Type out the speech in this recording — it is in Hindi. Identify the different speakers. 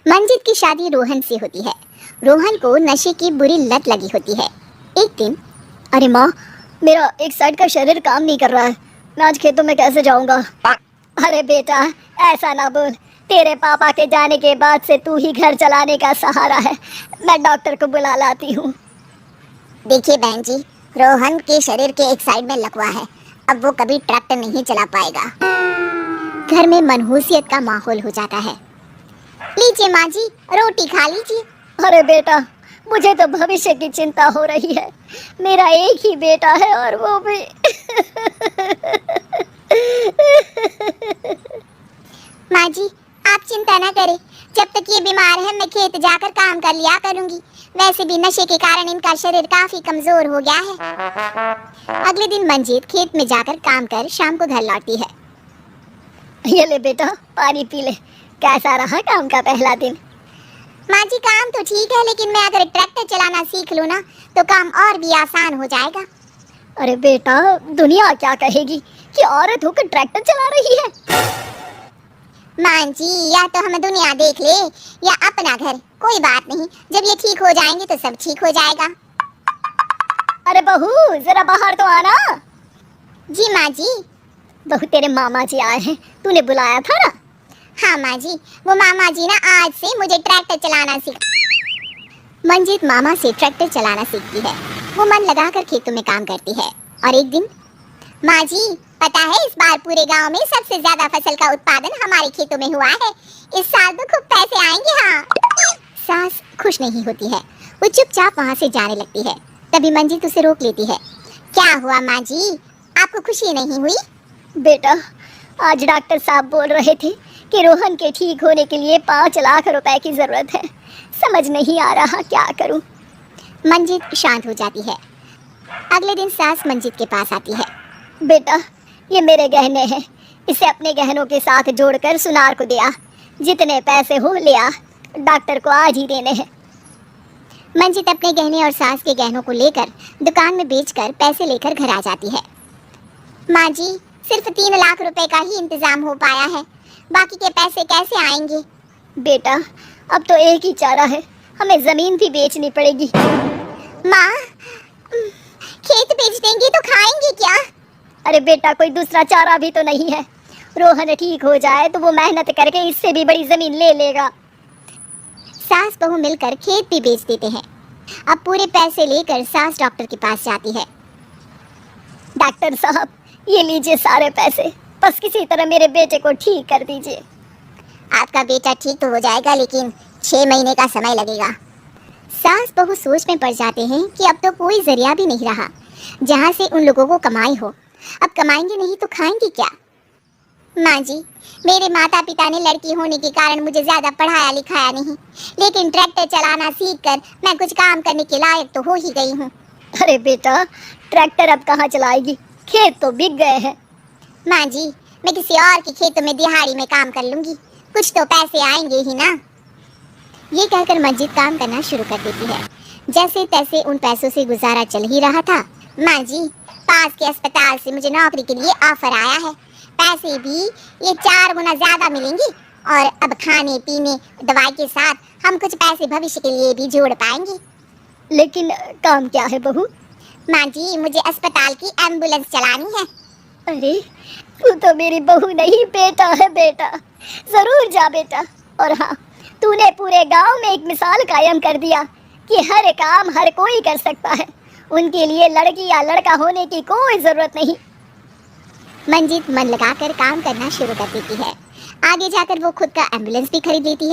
Speaker 1: मंजित की शादी रोहन से होती है। रोहन को नशे की बुरी लत लगी होती है। एक दिन,
Speaker 2: अरे माँ, मेरा एक साइड का शरीर काम नहीं कर रहा है। मैं आज खेतों में कैसे जाऊंगा? अरे बेटा, ऐसा ना बोल। तेरे पापा के जाने के बाद से तू ही घर चलाने का सहारा है। मैं डॉक्टर को बुला लाती हूँ।
Speaker 1: देखिए बहन जी, रोहन के शरीर के एक साइड में लकवा है। अब वो कभी ट्रैक्टर नहीं चला पाएगा। घर में मनहूसियत का माहौल हो जाता है। लीजिए माँ जी, रोटी खा लीजिए।
Speaker 2: अरे बेटा, मुझे तो भविष्य की चिंता हो रही है। मेरा एक ही बेटा है और वो भी
Speaker 1: माँ जी, आप चिंता ना करें। जब तक ये बीमार है मैं खेत जाकर काम कर लिया करूंगी। वैसे भी नशे के कारण इनका शरीर काफी कमजोर हो गया है। अगले दिन मंजीत खेत में जाकर काम कर शाम को घर लौटती है।
Speaker 2: ये ले बेटा, पानी पी ले। कैसा रहा काम का पहला दिन?
Speaker 1: माँ जी, काम तो ठीक है, लेकिन मैं अगर ट्रैक्टर चलाना सीख लूँ ना तो काम और भी आसान हो जाएगा।
Speaker 2: अरे बेटा, दुनिया क्या कहेगी कि औरत होकर ट्रैक्टर चला रही है।
Speaker 1: माँ जी, या तो हमें दुनिया देख ले या अपना घर, कोई बात नहीं। जब ये ठीक हो जाएंगे तो सब ठीक हो जाएगा।
Speaker 2: अरे बहू, जरा बाहर तो आना।
Speaker 1: जी माँ जी।
Speaker 2: बहू, तेरे मामा जी आए हैं, तूने बुलाया था ना?
Speaker 1: हाँ माँ जी, वो मामा जी ना आज से मुझे ट्रैक्टर चलाना सीख। मंजीत मामा से ट्रैक्टर चलाना सीखती है। वो मन लगाकर खेतों में काम करती है। और एक दिन, माँ जी पता है इस बार पूरे गांव में सबसे ज्यादा फसल का उत्पादन हमारे खेतों में हुआ है। इस साल तो खूब पैसे आएंगे। हाँ। सास खुश नहीं होती है। वो चुपचाप वहाँ से जाने लगती है। तभी मंजीत उसे रोक लेती है। क्या हुआ माँ जी, आपको खुशी नहीं हुई?
Speaker 2: बेटा, आज डॉक्टर साहब बोल रहे थे कि रोहन के ठीक होने के लिए 5 लाख रुपए की जरूरत है। समझ नहीं आ रहा क्या करूं।
Speaker 1: मंजीत शांत हो जाती है। अगले दिन सास मंजीत के पास आती है।
Speaker 2: बेटा, ये मेरे गहने हैं। इसे अपने गहनों के साथ जोड़कर सुनार को दिया। जितने पैसे हो ले आ, डॉक्टर को आज ही देने हैं।
Speaker 1: मंजीत अपने गहने और सास के गहनों को लेकर दुकान में बेचकर पैसे लेकर घर आ जाती है। माँ जी, सिर्फ 3 लाख रुपए का ही इंतजाम हो पाया है। बाकी के पैसे कैसे आएंगे?
Speaker 2: बेटा, अब तो एक ही चारा है, हमें जमीन भी बेचनी पड़ेगी।
Speaker 1: माँ, खेत बेच देंगे तो खाएंगे क्या?
Speaker 2: अरे बेटा, कोई दूसरा चारा भी तो नहीं है। रोहन ठीक हो जाए तो वो मेहनत करके इससे भी बड़ी जमीन ले लेगा।
Speaker 1: सास बहू मिलकर खेत भी बेच देते हैं। अब पूरे पैसे लेकर सास डॉक्टर के पास जाती है।
Speaker 2: डॉक्टर साहब, ये लीजिए सारे पैसे, बस किसी तरह मेरे बेटे को ठीक कर दीजिए।
Speaker 1: आपका बेटा ठीक तो हो जाएगा, लेकिन 6 महीने का समय लगेगा। सास बहू सोच में पड़ जाते हैं कि अब तो कोई जरिया भी नहीं रहा जहाँ से उन लोगों को कमाई हो। अब कमाएंगे नहीं तो खाएंगे क्या? माँ जी, मेरे माता पिता ने लड़की होने के कारण मुझे ज्यादा पढ़ाया लिखाया नहीं, लेकिन ट्रैक्टर चलाना सीखकर मैं कुछ काम करने के लायक तो हो ही गई हूँ।
Speaker 2: अरे बेटा, ट्रैक्टर अब कहाँ चलाएगी, खेत तो बिक गए हैं।
Speaker 1: माँ जी, मैं किसी और के खेतों में दिहाड़ी में काम कर लूंगी, कुछ तो पैसे आएंगे ही ना। ये कहकर मंजीत काम करना शुरू कर देती है। जैसे तैसे उन पैसों से गुजारा चल ही रहा था। माँ जी, पास के अस्पताल से मुझे नौकरी के लिए ऑफर आया है। पैसे भी ये 4 गुना ज्यादा मिलेंगे और अब खाने पीने दवाई के साथ हम कुछ पैसे भविष्य के लिए भी जोड़ पाएंगे।
Speaker 2: लेकिन काम क्या है बहू?
Speaker 1: माँ जी, मुझे अस्पताल की एम्बुलेंस चलानी है।
Speaker 2: अरे, तू तो मेरी बहू नहीं, बेटा है बेटा। जरूर जा बेटा। और हाँ, तूने पूरे गांव में एक मिसाल कायम कर दिया कि हर काम हर कोई कर सकता है। उनके लिए लड़की या लड़का होने की कोई जरूरत नहीं।
Speaker 1: मंजीत मन लगाकर काम करना शुरू कर देती है। आगे जाकर वो खुद का एम्बुलेंस भी खरीद लेती है।